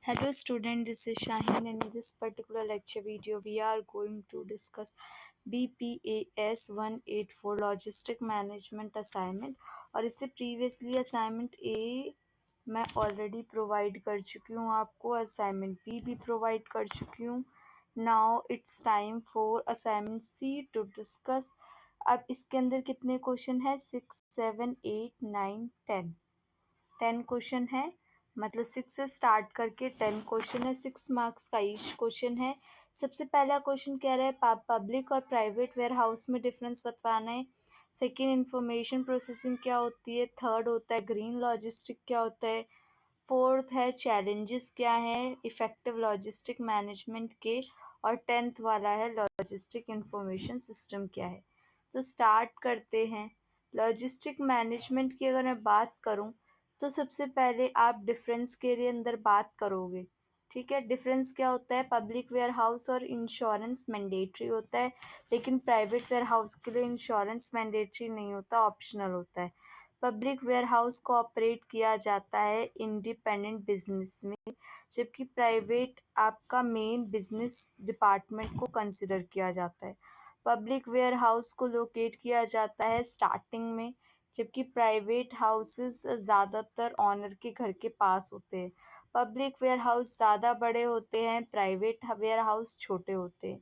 Hello student, this is Shaheen and in this particular lecture video we are going to discuss BPAS 184 Logistic Management Assignment। और इससे previously assignment ए मैं already provide कर चुकी हूँ आपको, assignment B भी provide कर चुकी हूँ। Now it's time for assignment C to discuss. अब इसके अंदर कितने क्वेश्चन है? 6, 7, 8, 9, 10 क्वेश्चन है, मतलब 6 से स्टार्ट करके 10 क्वेश्चन है। 6 मार्क्स का ईच क्वेश्चन है। सबसे पहला क्वेश्चन कह रहा है पब्लिक और प्राइवेट वेयर हाउस में डिफरेंस बतवाना है। सेकेंड, इंफॉर्मेशन प्रोसेसिंग क्या होती है। थर्ड होता है ग्रीन लॉजिस्टिक क्या होता है। फोर्थ है चैलेंजेस क्या है इफेक्टिव लॉजिस्टिक मैनेजमेंट के। और 10th वाला है लॉजिस्टिक इंफॉर्मेशन सिस्टम क्या है। तो स्टार्ट करते हैं। लॉजिस्टिक मैनेजमेंट की अगर मैं बात करूं तो सबसे पहले आप डिफरेंस के लिए अंदर बात करोगे। ठीक है, डिफरेंस क्या होता है? पब्लिक वेयर हाउस और इंश्योरेंस मैंडेटरी होता है, लेकिन प्राइवेट वेयर हाउस के लिए इंश्योरेंस मैंडेटरी नहीं होता, ऑप्शनल होता है। पब्लिक वेयर हाउस को ऑपरेट किया जाता है इंडिपेंडेंट बिजनेस में, जबकि प्राइवेट आपका मेन बिजनेस डिपार्टमेंट को कंसिडर किया जाता है। पब्लिक वेयर हाउस को लोकेट किया जाता है स्टार्टिंग में, जबकि प्राइवेट हाउसेस ज़्यादातर ऑनर के घर के पास होते हैं। पब्लिक वेयर हाउस ज़्यादा बड़े होते हैं, प्राइवेट वेयर हाउस छोटे होते हैं।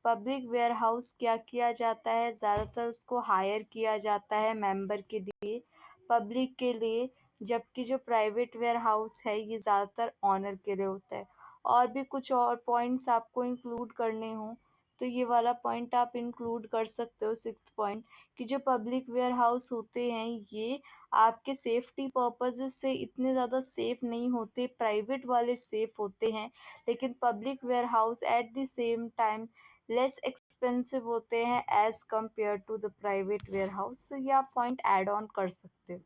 पब्लिक वेयर हाउस क्या किया जाता है? ज़्यादातर उसको हायर किया जाता है मेंबर के लिए, पब्लिक के लिए, जबकि जो प्राइवेट वेयर हाउस है ये ज़्यादातर ऑनर के लिए होता है। और भी कुछ और पॉइंट्स आपको इंक्लूड करने हों तो ये वाला पॉइंट आप इंक्लूड कर सकते हो, 6th पॉइंट, कि जो पब्लिक वेयर हाउस होते हैं ये आपके सेफ्टी पर्पसेस से इतने ज़्यादा सेफ नहीं होते, प्राइवेट वाले सेफ होते हैं, लेकिन public warehouse at the same time less expensive होते हैं as compared to the private warehouse. तो ये आप पॉइंट ऐड ऑन कर सकते हो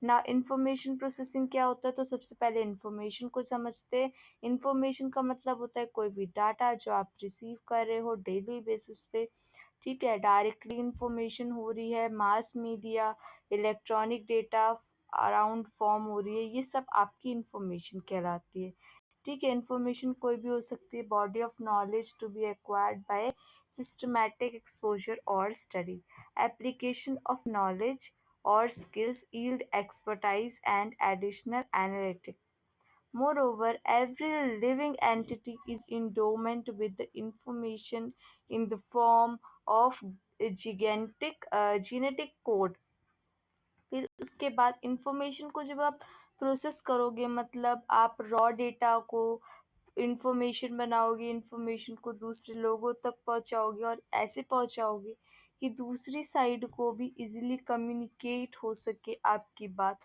ना। इंफॉर्मेशन प्रोसेसिंग क्या होता है? तो सबसे पहले इंफॉर्मेशन को समझते हैं। इंफॉर्मेशन का मतलब होता है कोई भी डाटा जो आप रिसीव कर रहे हो डेली बेसिस पे। ठीक है, डायरेक्टली इंफॉर्मेशन हो रही है, mass media, electronic data around form हो रही है, ये सब आपकी इंफॉर्मेशन कहलाती है। ठीक है, इंफॉर्मेशन कोई भी हो सकती है। Body of knowledge to be acquired by systematic exposure और study. Application of knowledge or skills yield expertise and additional analytic. Moreover, every living entity is endowment with the information in the form of a genetic code. फिर उसके बाद information को जब आप process करोगे, मतलब आप रॉ डेटा को इंफॉर्मेशन बनाओगे, इंफॉर्मेशन को दूसरे लोगों तक पहुंचाओगे और ऐसे पहुंचाओगे कि दूसरी साइड को भी इजीली कम्युनिकेट हो सके आपकी बात,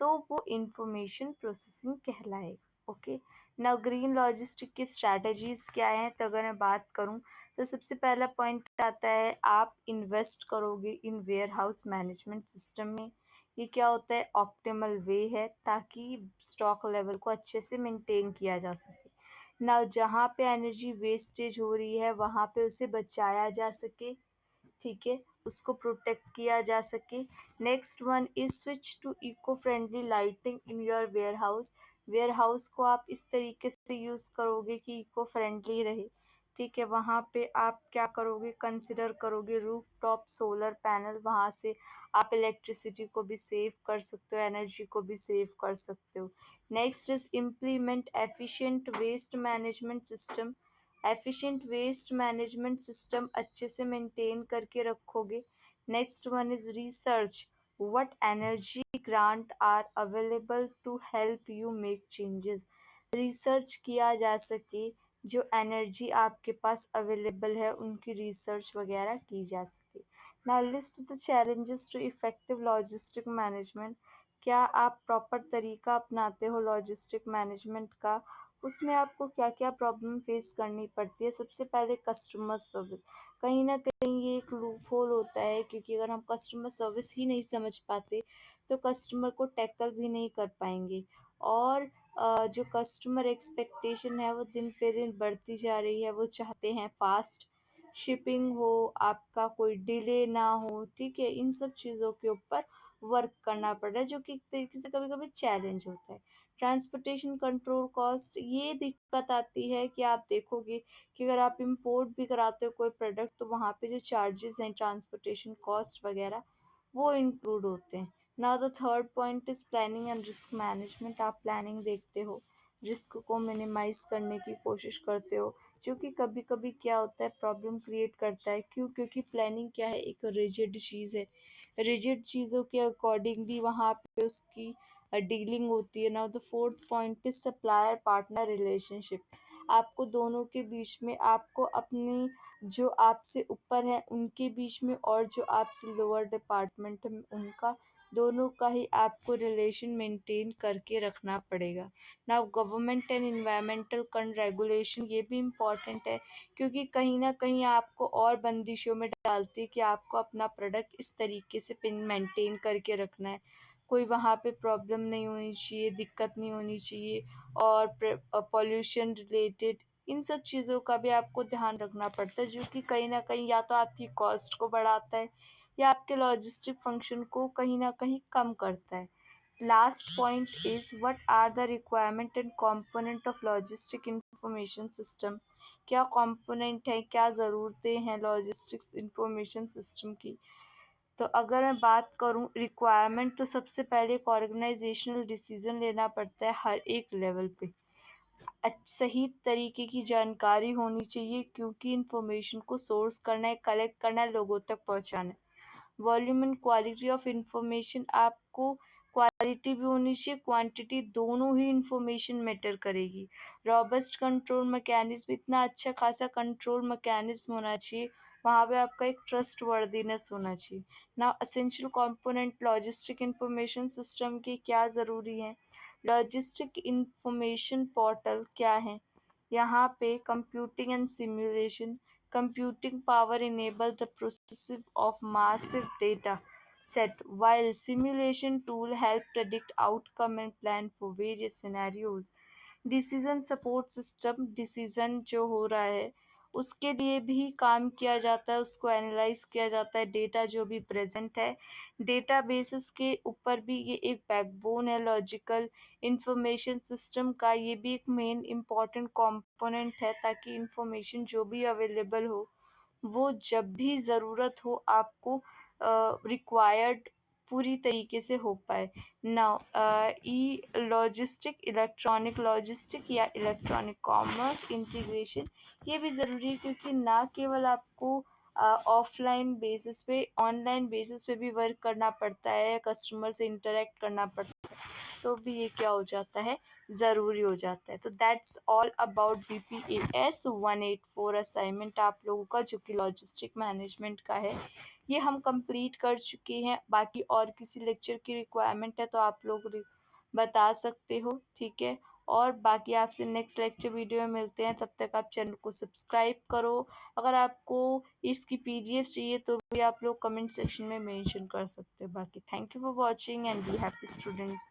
तो वो इंफॉर्मेशन प्रोसेसिंग कहलाएगा। ओके, नाउ ग्रीन लॉजिस्टिक की स्ट्रैटेजीज क्या हैं? तो अगर मैं बात करूं तो सबसे पहला पॉइंट आता है आप इन्वेस्ट करोगे in warehouse management system में। ये क्या होता है? ऑप्टिमल वे है ताकि स्टॉक लेवल को अच्छे से मेंटेन किया जा सके ना। जहाँ पे एनर्जी वेस्टेज हो रही है वहाँ पे उसे बचाया जा सके, ठीक है, उसको प्रोटेक्ट किया जा सके। Next one is switch to eco friendly lighting in your warehouse. Warehouse को आप इस तरीके से यूज़ करोगे कि इको फ्रेंडली रहे। ठीक है, वहाँ पे आप क्या करोगे? कंसिडर करोगे रूफ टॉप सोलर पैनल, वहाँ से आप इलेक्ट्रिसिटी को भी सेव कर सकते हो, एनर्जी को भी सेव कर सकते हो। Next is implement efficient waste management system. Efficient waste management system अच्छे से मेंटेन करके रखोगे। Next one is research what energy grant are available to help you make changes. Research किया जा सके, जो एनर्जी आपके पास अवेलेबल है उनकी रिसर्च वगैरह की जा सके। Now list the challenges to effective logistic management. क्या आप प्रॉपर तरीका अपनाते हो लॉजिस्टिक मैनेजमेंट का? उसमें आपको क्या क्या प्रॉब्लम फेस करनी पड़ती है? सबसे पहले कस्टमर सर्विस। कहीं ना कहीं ये एक लूप होल होता है, क्योंकि अगर हम कस्टमर सर्विस ही नहीं समझ पाते तो कस्टमर को टैकल भी नहीं कर पाएंगे। और जो कस्टमर एक्सपेक्टेशन है वो दिन पे दिन बढ़ती जा रही है। वो चाहते हैं फास्ट शिपिंग हो, आपका कोई डिले ना हो। ठीक है, इन सब चीज़ों के ऊपर वर्क करना पड़ रहा है, जो कि एक तरीके से कभी कभी चैलेंज होता है। ट्रांसपोर्टेशन कंट्रोल कॉस्ट, ये दिक्कत आती है कि आप देखोगे कि अगर आप इंपोर्ट भी कराते हो कोई प्रोडक्ट तो वहाँ पे जो चार्जेस हैं ट्रांसपोर्टेशन कॉस्ट वगैरह वो इंक्लूड होते हैं। Now the third point is planning and risk management. आप प्लानिंग देखते हो, रिस्क को मिनिमाइज करने की कोशिश करते हो, जो कि कभी कभी क्या होता है प्रॉब्लम क्रिएट करता है। क्यों? क्योंकि प्लानिंग क्या है, एक रिजिड चीज़ है, रिजिड चीज़ों के अकॉर्डिंगली वहाँ पे उसकी डीलिंग होती है। Now the fourth point is supplier partner relationship. आपको दोनों के बीच में, आपको अपनी जो आपसे ऊपर है उनके बीच में और जो आपसे लोअर डिपार्टमेंट है उनका, दोनों का ही आपको रिलेशन मेंटेन करके रखना पड़ेगा। नाउ गवर्नमेंट एंड इन्वायरमेंटल कन रेगुलेशन, ये भी इम्पॉर्टेंट है क्योंकि कहीं ना कहीं आपको और बंदिशों में डालती है कि आपको अपना प्रोडक्ट इस तरीके से पिन मेंटेन करके रखना है, कोई वहाँ पे प्रॉब्लम नहीं होनी चाहिए, दिक्कत नहीं होनी चाहिए। और पॉल्यूशन रिलेटेड इन सब चीज़ों का भी आपको ध्यान रखना पड़ता है, जो कि कहीं ना कहीं या तो आपकी कॉस्ट को बढ़ाता है या आपके लॉजिस्टिक फंक्शन को कहीं ना कहीं कम करता है। Last point is what are the requirement and component of logistic information system. क्या कंपोनेंट है, क्या ज़रूरतें हैं लॉजिस्टिक्स इंफॉर्मेशन सिस्टम की। तो अगर मैं बात करूं रिक्वायरमेंट, तो सबसे पहले एक ऑर्गेनाइजेशनल डिसीजन लेना पड़ता है हर एक लेवल पे। सही तरीके की जानकारी होनी चाहिए क्योंकि इंफॉर्मेशन को सोर्स करना है, कलेक्ट करना है, लोगों तक पहुंचाना है। Volume and quality of information, आपको क्वालिटी भी होनी चाहिए, क्वांटिटी, दोनों ही इंफॉर्मेशन मैटर करेगी। रॉबस्ट कंट्रोल मैकेनिज्म, इतना अच्छा खासा कंट्रोल मैकेनिज्म होना चाहिए, वहाँ पे आपका एक ट्रस्ट वर्दीनेस होना चाहिए। ना essential component logistic information system के क्या ज़रूरी है। लॉजिस्टिक इंफॉर्मेशन पोर्टल क्या है, यहाँ पे computing and simulation, computing power enable the processing of massive data set, while simulation tool help predict outcome and plan for various scenarios. Decision support system, decision जो हो रहा है उसके लिए भी काम किया जाता है, उसको एनालाइज किया जाता है, डेटा जो भी प्रेजेंट है डेटा बेसिस के ऊपर भी ये एक बैकबोन है लॉजिकल इंफॉर्मेशन सिस्टम का। ये भी एक मेन इम्पॉर्टेंट कंपोनेंट है ताकि इंफॉर्मेशन जो भी अवेलेबल हो वो जब भी ज़रूरत हो आपको रिक्वायर्ड पूरी तरीके से हो पाए। नाउ ई लॉजिस्टिक, इलेक्ट्रॉनिक लॉजिस्टिक या इलेक्ट्रॉनिक कॉमर्स इंटीग्रेशन, ये भी ज़रूरी है क्योंकि ना केवल आपको ऑफलाइन बेसिस पे, ऑनलाइन बेसिस पे भी वर्क करना पड़ता है, कस्टमर से इंटरेक्ट करना पड़ता है, तो भी ये क्या हो जाता है, ज़रूरी हो जाता है। तो that's all about BPAS 184 assignment आप लोगों का, जो कि लॉजिस्टिक मैनेजमेंट का है, ये हम कंप्लीट कर चुके हैं। बाकी और किसी लेक्चर की रिक्वायरमेंट है तो आप लोग बता सकते हो, ठीक है। और बाकी आपसे नेक्स्ट लेक्चर वीडियो में मिलते हैं, तब तक आप चैनल को सब्सक्राइब करो। अगर आपको इसकी PDF चाहिए तो भी आप लोग कमेंट सेक्शन में मेंशन कर सकते हो। बाकी thank you for watching and be happy students.